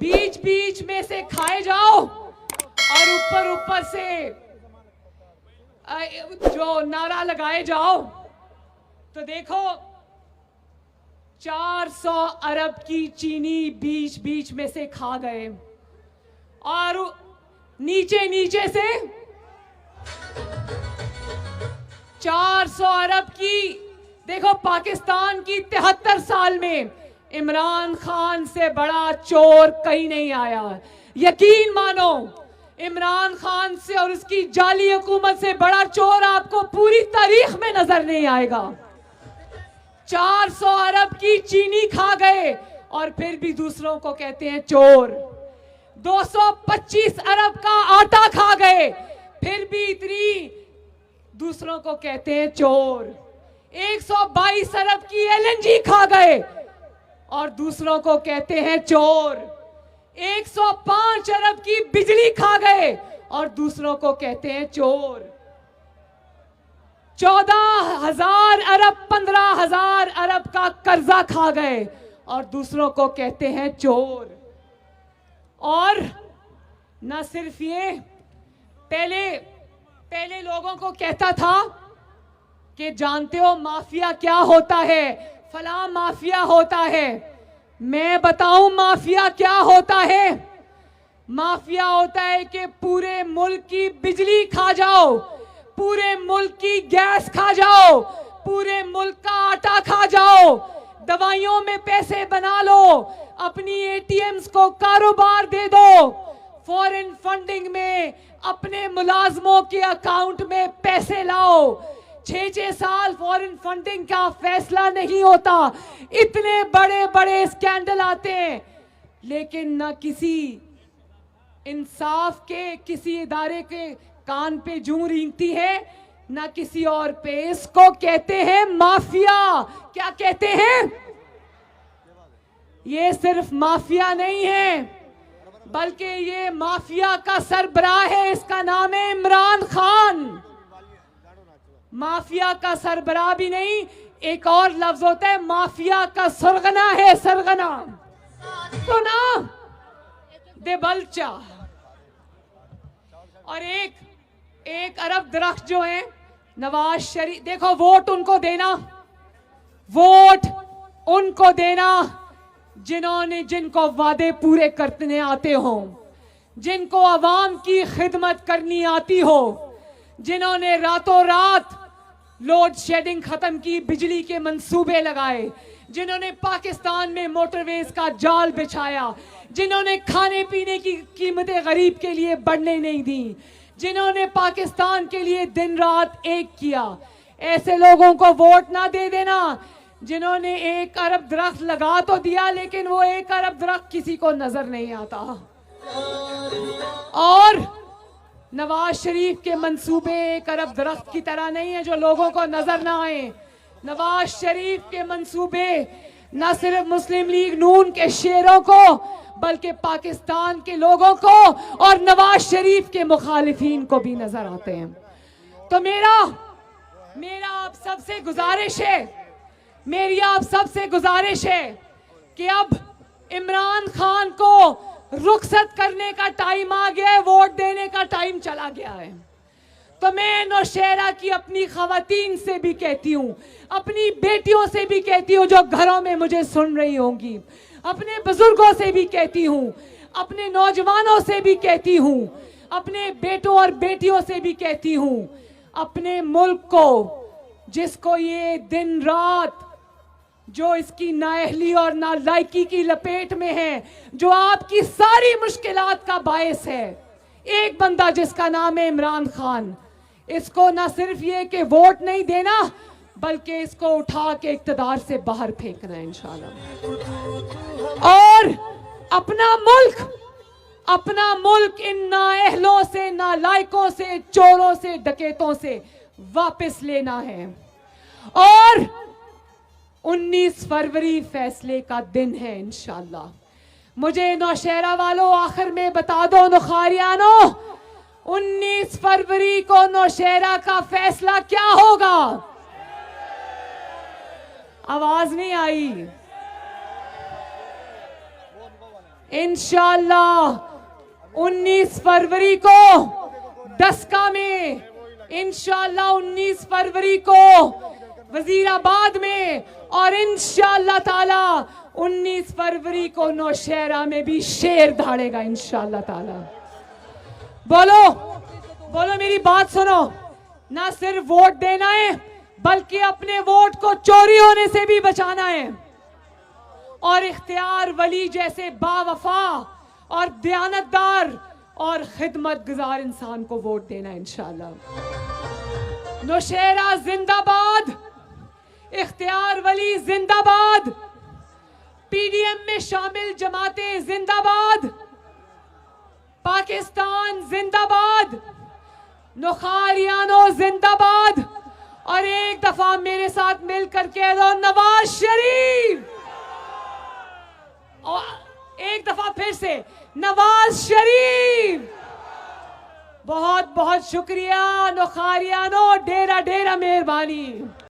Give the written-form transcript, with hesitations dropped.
बीच बीच में से खाए जाओ और ऊपर ऊपर से जो नारा लगाए जाओ। तो देखो 400 अरब की चीनी बीच बीच में से खा गए और नीचे नीचे से 400 अरब की। देखो पाकिस्तान की 73 साल में इमरान खान से बड़ा चोर कहीं नहीं आया। यकीन मानो इमरान खान से और उसकी जाली हुकूमत से बड़ा चोर आपको पूरी तारीख में नजर नहीं आएगा। 400 अरब की चीनी खा गए और फिर भी दूसरों को कहते हैं चोर। 225 अरब का आटा खा गए फिर भी इतनी दूसरों को कहते हैं चोर। 122 अरब की एलएनजी खा गए और दूसरों को कहते हैं चोर। 105 अरब की बिजली खा गए और दूसरों को कहते हैं चोर। 14,000 अरब 15,000 अरब का कर्जा खा गए और दूसरों को कहते हैं चोर। और न सिर्फ ये, पहले लोगों को कहता था कि जानते हो माफिया क्या होता है, फलां माफिया होता है। मैं बताऊं माफिया क्या होता है। माफिया होता है कि पूरे मुल्क की बिजली खा जाओ, पूरे मुल्क की गैस खा जाओ, पूरे मुल्क का आटा खा जाओ, दवाइयों में पैसे बना लो, अपनी एटीएम्स को कारोबार दे दो, फॉरेन फंडिंग में अपने मुलाजमों के अकाउंट में पैसे लाओ। 6 साल फॉरेन फंडिंग का फैसला नहीं होता, इतने बड़े बड़े स्कैंडल आते हैं, लेकिन न किसी इंसाफ के किसी इदारे के कान पे जूं रेंगती है न किसी और पे। इसको कहते हैं माफिया। क्या कहते हैं? ये सिर्फ माफिया नहीं है बल्कि ये माफिया का सरबराह है, इसका नाम है इमरान खान। माफिया का सरबराह भी नहीं, एक और लफ्ज होता है माफिया का सरगना है, सरगना। तो ना देबलचा और एक अरब दरख्त जो है नवाज शरीफ। देखो वोट उनको देना, वोट उनको देना जिनको वादे पूरे करने आते हो, जिनको अवाम की खिदमत करनी आती हो, जिन्होंने रातों रात लोड शेडिंग खत्म की, बिजली के मंसूबे लगाए, जिन्होंने पाकिस्तान में मोटरवेज का जाल बिछाया, जिन्होंने खाने पीने की कीमतें गरीब के लिए बढ़ने नहीं दी, जिन्होंने पाकिस्तान के लिए दिन रात एक किया। ऐसे लोगों को वोट ना दे देना जिन्होंने 1 अरब दरख्त लगा तो दिया लेकिन वो 1 अरब दरख्त किसी को नजर नहीं आता। और नवाज शरीफ के मंसूबे 1 अरब दरख्त की तरह नहीं है जो लोगों को नजर ना आए। नवाज शरीफ के मंसूबे न सिर्फ मुस्लिम लीग नून के शेरों को बल्कि पाकिस्तान के लोगों को और नवाज शरीफ के मुखालिफिन को भी नजर आते हैं। तो मेरा आप सबसे गुजारिश है, मेरी आप सबसे गुजारिश है कि अब इमरान खान को रुखसत करने का टाइम आ गया है, वोट देने का टाइम चला गया है। तो मैं नौशहरा की अपनी खवातीन से भी कहती हूँ, अपनी बेटियों से भी कहती हूँ जो घरों में मुझे सुन रही होंगी, अपने बुजुर्गों से भी कहती हूँ, अपने नौजवानों से भी कहती हूँ, अपने बेटों और बेटियों से भी कहती हूँ, अपने मुल्क को जिसको ये दिन रात जो इसकी नाअहली और नालायकी की लपेट में है, जो आपकी सारी मुश्किलात का बायस है, एक बंदा जिसका नाम है इमरान खान, इसको ना सिर्फ ये कि वोट नहीं देना बल्कि इसको उठा के इक्तदार से बाहर फेंकना है इंशाल्लाह। और अपना मुल्क इन नाअहलों से, नालायकों से, चोरों से, डकैतों से वापस लेना है। और 19 फरवरी फैसले का दिन है इंशाल्लाह। मुझे नौशहरा वालों आखिर में बता दो, नुखारियानो, 19 फरवरी को नौशहरा का फैसला क्या होगा? आवाज नहीं आई। इंशाअल्लाह 19 फरवरी को डस्का में, इंशाअल्लाह 19 फरवरी को वजीराबाद में, और इंशाअल्लाह ताला 19 फरवरी को नौशहरा में भी शेर दहाड़ेगा इंशाअल्लाह ताला। बोलो बोलो, मेरी बात सुनो, ना सिर्फ वोट देना है बल्कि अपने वोट को चोरी होने से भी बचाना है, और इख्तियार वली जैसे बावफा और दयानतदार और खिदमतगुजार इंसान को वोट देना है इंशाअल्लाह। नौशहरा जिंदाबाद, इख्तियार वली जिंदाबाद, पीडीएम में शामिल जमातें जिंदाबाद, पाकिस्तान जिंदाबाद, नौखारियानो जिंदाबाद, और एक दफा मेरे साथ मिलकर कह दो नवाज शरीफ, और एक दफा फिर से नवाज शरीफ। बहुत बहुत शुक्रिया नौखारियानो, डेरा डेरा मेहरबानी।